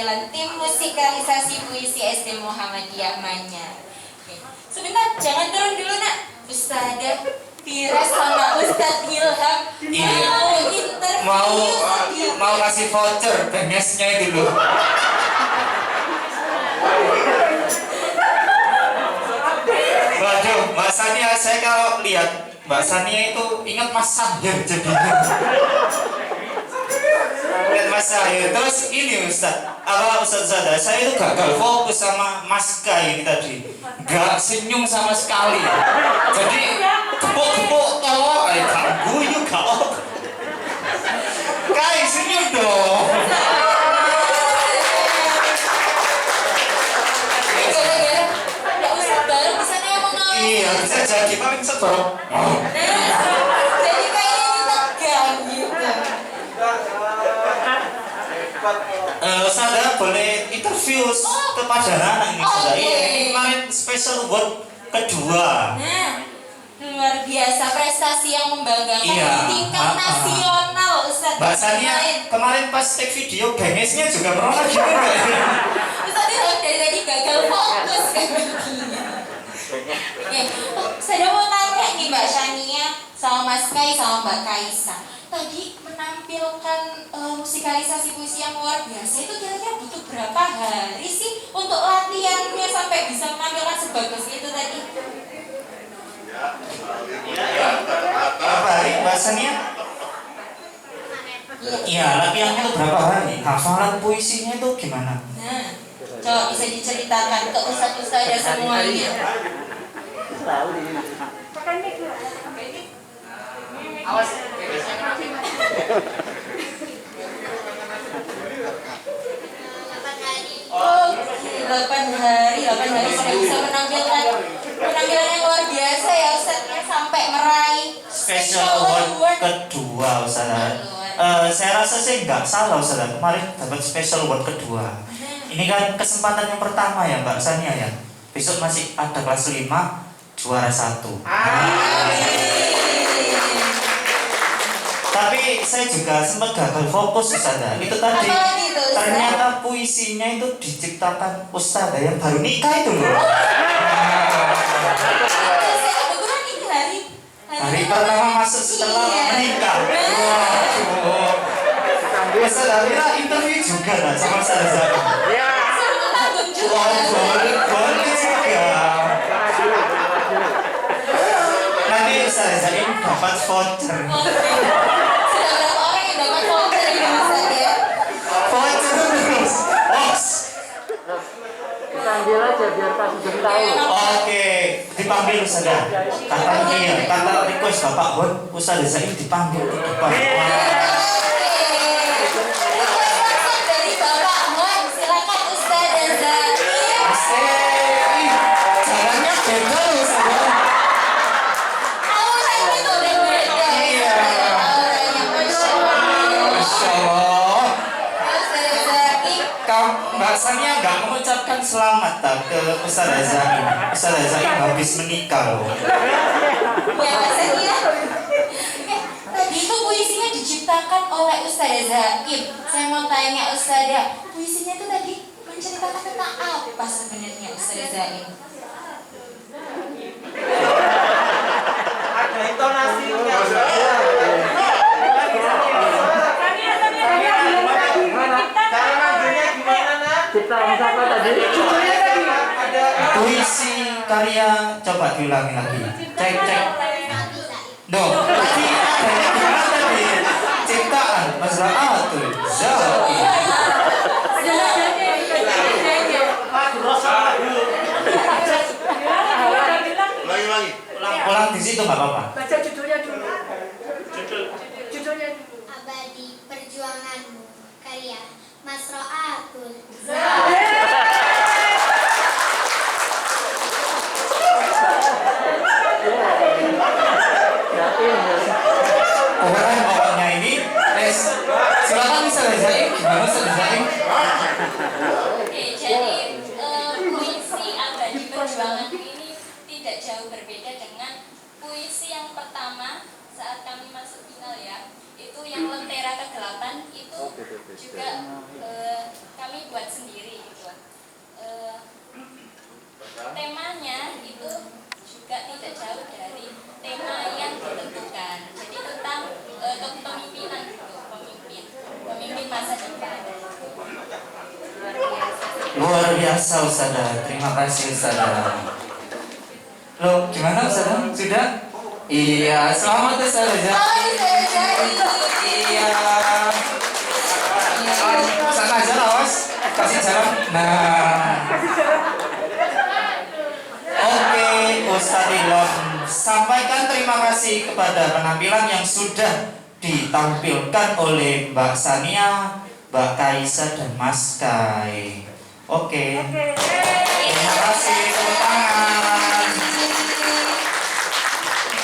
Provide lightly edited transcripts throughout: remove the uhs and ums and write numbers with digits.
penampilan tim musikalisasi puisi SD Muhammadiyah Manyar. Oke. Sebentar, jangan turun dulu nak. Ustazah Fira sama Ustadz Ilham mau interview. Mau kasih voucher bengesnya itu loh. Waduh, Mbak Sania, saya kalau lihat Mbak Sania itu ingat Mas Sahir jadinya. Ingat Mas Sahir. Terus ini Ustaz Zada, saya itu gagal fokus sama Mas Kai ini tadi. Gak senyum sama sekali. Jadi gepuk-gepuk tawa, ganggu yuk kau. Kai senyum dong. Iya, bisa jadi paling sebab. Jadi kayaknya kita tegang gitu. Saya boleh interview kepada anak ini sudah. Iya, ini kemarin special award kedua. Nah, luar biasa prestasi yang membanggakan Iya, di tingkat nasional Ustaz. Mbak Sania kemarin pas take video bengesnya juga pernah gitu nggak? Ustaz Ilham dari tadi gagal fokus kan begini. Oke, saya mau tanya nih Mbak Sania sama Mas Kai sama Mbak Kaisa. Tadi menampilkan musikalisasi puisi yang luar biasa itu kira-kira butuh berapa hari sih untuk latihannya sampai bisa menampilkan sebagus itu tadi? Berapa hari Mbak Sania? Iya, latihannya itu berapa hari? Hafalan puisinya itu gimana? Nah, coba bisa diceritakan ke ustaz-ustazah semuanya. Awas. Oh, 8 hari sudah bisa menampilkan penampilan yang luar biasa ya Ustaznya sampai meraih Special award kedua Ustaz. Saya rasa sih nggak salah Ustaz. Kemarin dapat special award kedua. Ini kan kesempatan yang pertama ya Mbak Sania ya. Besok masih ada kelas 5 juara 1. Tapi saya juga sempat gagal fokus Ustazah. Itu tadi ternyata puisinya itu diciptakan Ustazah yang baru nikah itu loh. Kebetulan ini Hari pertama masuk setelah menikah. Waduh. Ustazah Fira interview juga lah sama Ustazah. Boleh juga. Nanti Ustazah ini dapat voucher. Panggil aja biar Pak Sugeng tahu. Oke, dipanggil Ustazah. Kata request Bapak Hon, Ustazah Zain dipanggil ke depan. Dari Bapak Hon, silakan Ustazah Zain. Jalannya beda loh Ustazah. Auranya tuh beda. Iya. Auranya Masya Allah. Masya Allah. Ustazah Zain. Mbak Sania nggak mengucapkan selamat tak ke Ustazah Zain. Ustazah Zain habis menikah loh. Ya Ustazah. Tadi itu puisinya diciptakan oleh Ustazah Zain. Saya mau tanya Ustazah, puisinya itu tadi menceritakan tentang apa sebenarnya Ustazah Zain? Ada intonasinya. Cara manggilnya gimana nak? Kita siapa tadi? Puisi karya coba diulangi lagi. Cek. Dong, tadi gimana tadi? Ciptaan Mazra'atul Zain. Ulang di situ nggak apa-apa. Baca judulnya dulu. Judulnya dulu. Abadi Perjuanganmu, karya Masro'atul. Pokoknya ini silakan Ustazah Zain. Gimana Ustazah Zain? Oke, jadi puisi Abadi Perjuangan ini tidak jauh berbeda dengan puisi yang pertama saat kami masuk final ya. itu yang Lentera ke-8 itu juga kami buat sendiri gitu. Temanya itu juga tidak jauh dari tema yang ditentukan. Jadi tentang kepemimpinan gitu, pemimpin masa depan. Luar biasa Ustazah, terima kasih Ustazah. Loh, gimana Ustazah? Sudah? Iya, selamat Ustazah. Oh, bisa jadi. Iya. Sana aja awas, kasih jalan. Nah. Oke, Ustadz Ilham, sampaikan terima kasih kepada penampilan yang sudah ditampilkan oleh Mbak Sania, Mbak Kaisa, dan Mas Kai. Oke. Terima kasih, tepuk tangan.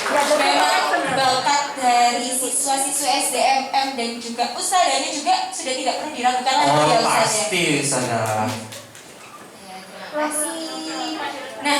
Memang bakat dari siswa-siswa SDMM dan juga ustadzahnya juga sudah tidak perlu diragukan lagi Oh, ya Ustaz ya. pasti, Ustazah. Ya, terima kasih. Nah,